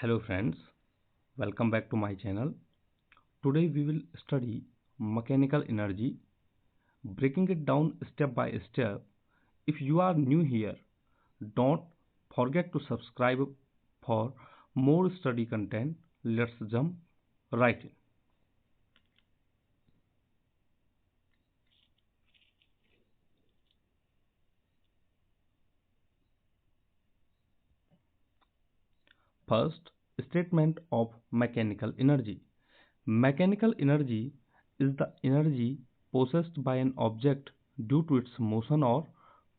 Hello friends, welcome back to my channel. Today we will study mechanical energy, breaking it down step by step. If you are new here, don't forget to subscribe for more study content. Let's jump right in. First, statement of mechanical energy. Mechanical energy is the energy possessed by an object due to its motion or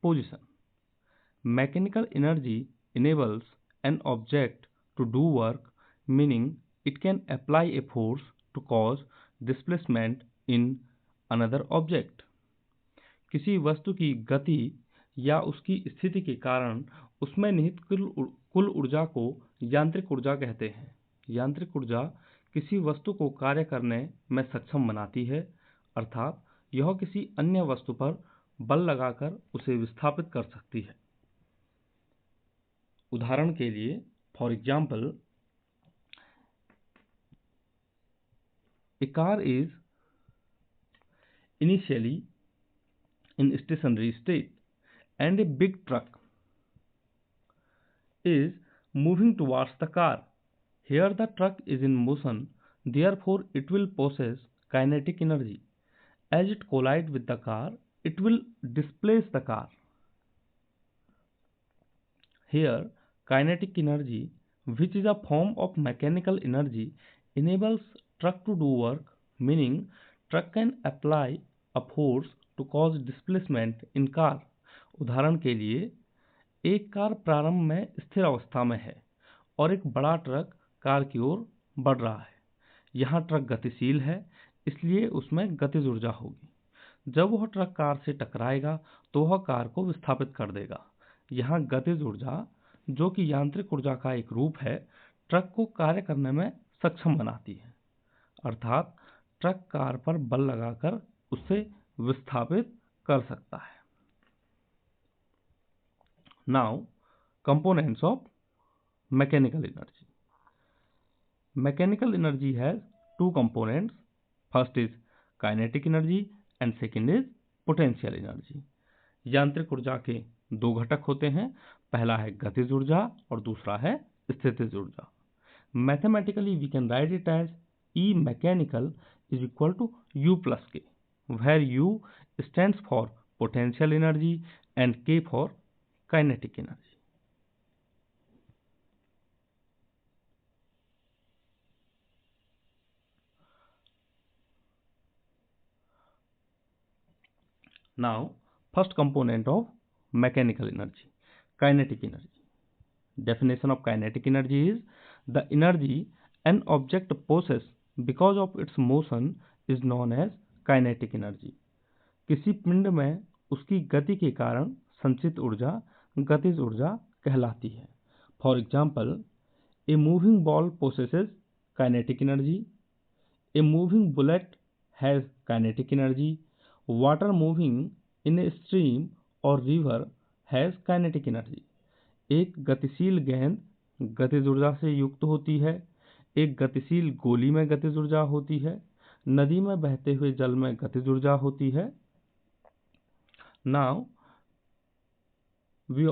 position. Mechanical energy enables an object to do work, meaning it can apply a force to cause displacement in another object. किसी वस्तु की गति या उसकी स्थिति के कारण उसमें निहित कुल ऊर्जा को यांत्रिक ऊर्जा कहते हैं। यांत्रिक ऊर्जा किसी वस्तु को कार्य करने में सक्षम बनाती है, अर्थात यह किसी अन्य वस्तु पर बल लगाकर उसे विस्थापित कर सकती है। उदाहरण के लिए, for example, A car is initially in stationary state and a big truck is moving towards the car. Here the truck is in motion, therefore it will possess kinetic energy. As it collides with the car, it will displace the car. Here kinetic energy, which is a form of mechanical energy, enables truck to do work, meaning truck can apply a force to cause displacement in car. उदाहरण के लिए, एक car प्रारंभ में स्थिर अवस्था में है और एक बड़ा ट्रक कार की ओर बढ़ रहा है। यहाँ ट्रक गतिशील है, इसलिए उसमें गतिज ऊर्जा होगी। जब वह ट्रक कार से टकराएगा तो वह कार को विस्थापित कर देगा। यहाँ गतिज ऊर्जा, जो कि यांत्रिक ऊर्जा का एक रूप है, ट्रक को कार्य करने में सक्षम बनाती है, अर्थात ट्रक कार पर बल लगाकर उसे विस्थापित कर सकता है। Now, components of mechanical energy. Mechanical energy has two components. First is kinetic energy and second is potential energy. यांत्रिक ऊर्जा के दो घटक होते हैं, पहला है गतिज ऊर्जा और दूसरा है स्थितिज ऊर्जा। Mathematically we can write it as E mechanical is equal to U plus K, where U stands for potential energy and K for kinetic energy. Now, first component of mechanical energy, kinetic energy. Definition of kinetic energy is the energy an object possesses because of its motion is known as kinetic energy. किसी पिंड में उसकी गति के कारण संचित ऊर्जा गतिज ऊर्जा कहलाती है। For example, a moving ball possesses kinetic energy, a moving bullet has kinetic energy, water moving in a stream or river has kinetic energy. एक गतिशील गेंद गतिज ऊर्जा से युक्त होती है, एक गतिशील गोली में गतिज ऊर्जा होती है, नदी में बहते हुए जल में गतिज ऊर्जा होती है। Now we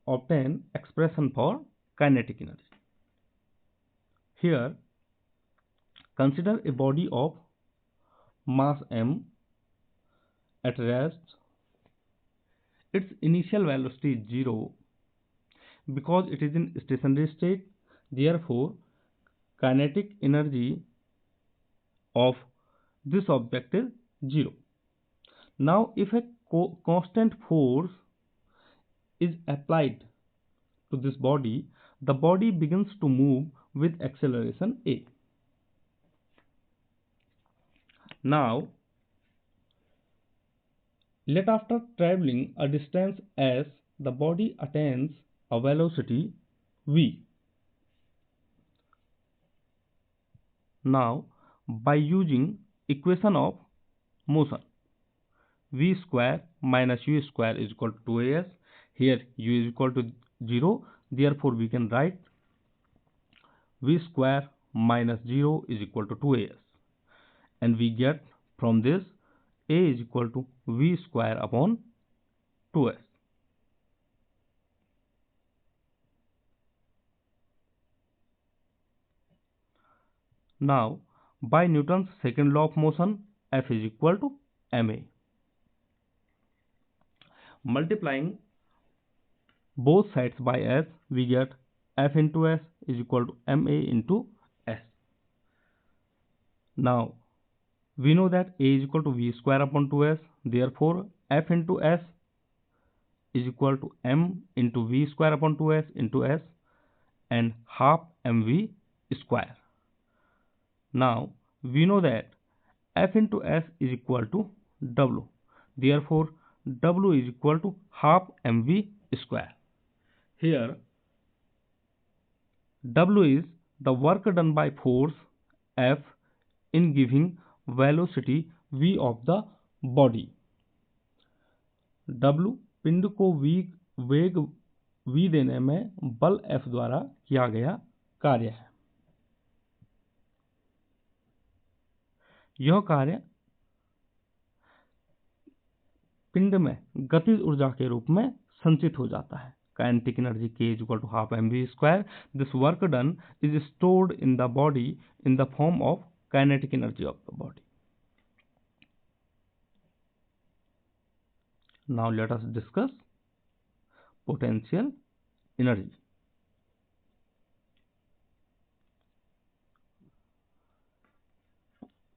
obtain expression for kinetic energy. Here consider a body of mass m at rest. Its initial velocity is 0 because it is in stationary state. Therefore, kinetic energy of this object is 0. Now, if a constant force is applied to this body, the body begins to move with acceleration a. Now, let after traveling a distance s, the body attains a velocity v. Now, by using equation of motion, v square minus u square is equal to 2as. Here u is equal to 0, therefore we can write v square minus 0 is equal to 2as, and we get from this a is equal to v square upon 2s. Now, by Newton's second law of motion, F is equal to ma. Multiplying both sides by s, we get F into s is equal to ma into s. Now, we know that a is equal to v square upon 2s. Therefore, F into s is equal to m into v square upon 2s into s, and half mv square. Now, we know that F into s is equal to W. Therefore, W is equal to half mv square. Here, W is the work done by force F in giving velocity v of the body. W पिंड को वेग v देने में बल F द्वारा किया गया कार्य है। यह कार्य पिंड में गतिज ऊर्जा के रूप में संचित हो जाता है। Kinetic energy K is equal to half mv square. This work done is stored in the body in the form of kinetic energy of the body. Now let us discuss potential energy.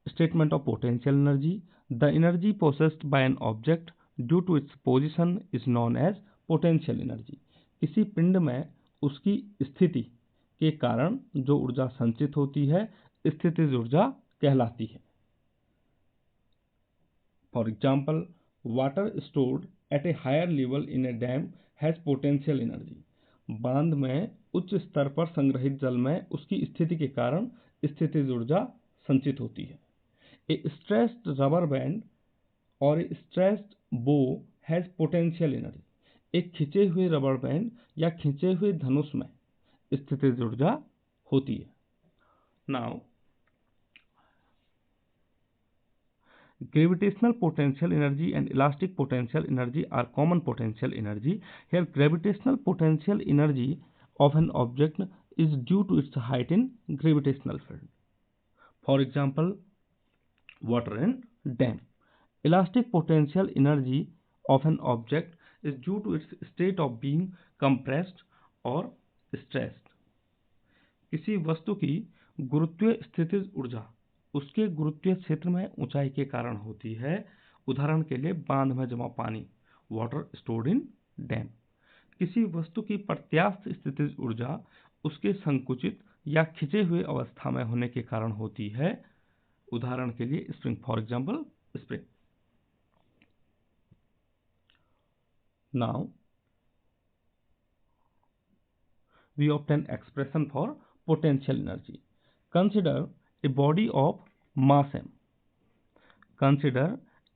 Statement of potential energy. The energy possessed by an object due to its position is known as potential energy. किसी पिंड में उसकी स्थिति के कारण जो ऊर्जा संचित होती है स्थितिज ऊर्जा कहलाती है। For example, water stored at a higher level in a dam has potential energy. बांध में उच्च स्तर पर संग्रहित जल में उसकी स्थिति के कारण स्थितिज ऊर्जा संचित होती है। A stressed rubber band or a stressed bow has potential energy. एक खिंचे हुए रबर बैंड या खिंचे हुए धनुष में स्थितिज ऊर्जा होती है। Now, gravitational potential energy and elastic potential energy are common potential energy. Here, gravitational potential energy of an object is due to its height in gravitational field. For example, water in dam. Elastic potential energy of an object is due to its state of being compressed or stressed. किसी वस्तु की गुरुत्वीय स्थितिज ऊर्जा उसके गुरुत्वीय क्षेत्र में ऊंचाई के कारण होती है। उदाहरण के लिए बांध में जमा पानी, वाटर स्टोर्ड इन डैम। किसी वस्तु की प्रत्यास्थ स्थितिज ऊर्जा उसके संकुचित या खिंचे हुए अवस्था में होने के कारण होती है। उदाहरण के लिए spring, for example spring. Now, we obtain expression for potential energy. Consider a body of mass m. Consider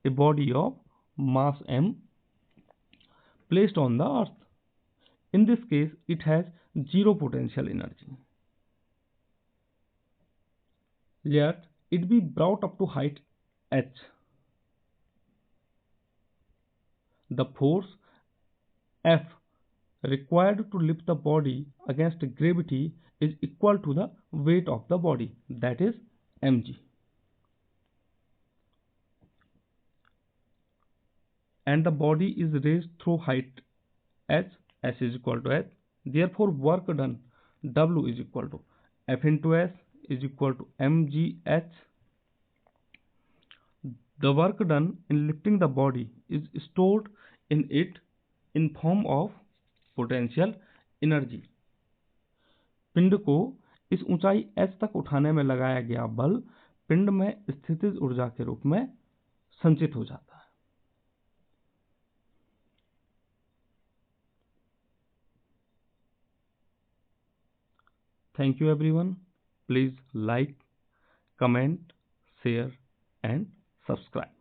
a body of mass m placed on the earth. In this case, it has zero potential energy. Let it be brought up to height h. The force F required to lift the body against gravity is equal to the weight of the body, that is mg. And the body is raised through height h is equal to h. Therefore, work done W is equal to F into s is equal to mgh. The work done in lifting the body is stored in it in form of potential energy. पिंड को इस ऊंचाई h तक उठाने में लगाया गया बल पिंड में स्थितिज ऊर्जा के रूप में संचित हो जाता है। Thank you everyone. Please like, comment, share and subscribe.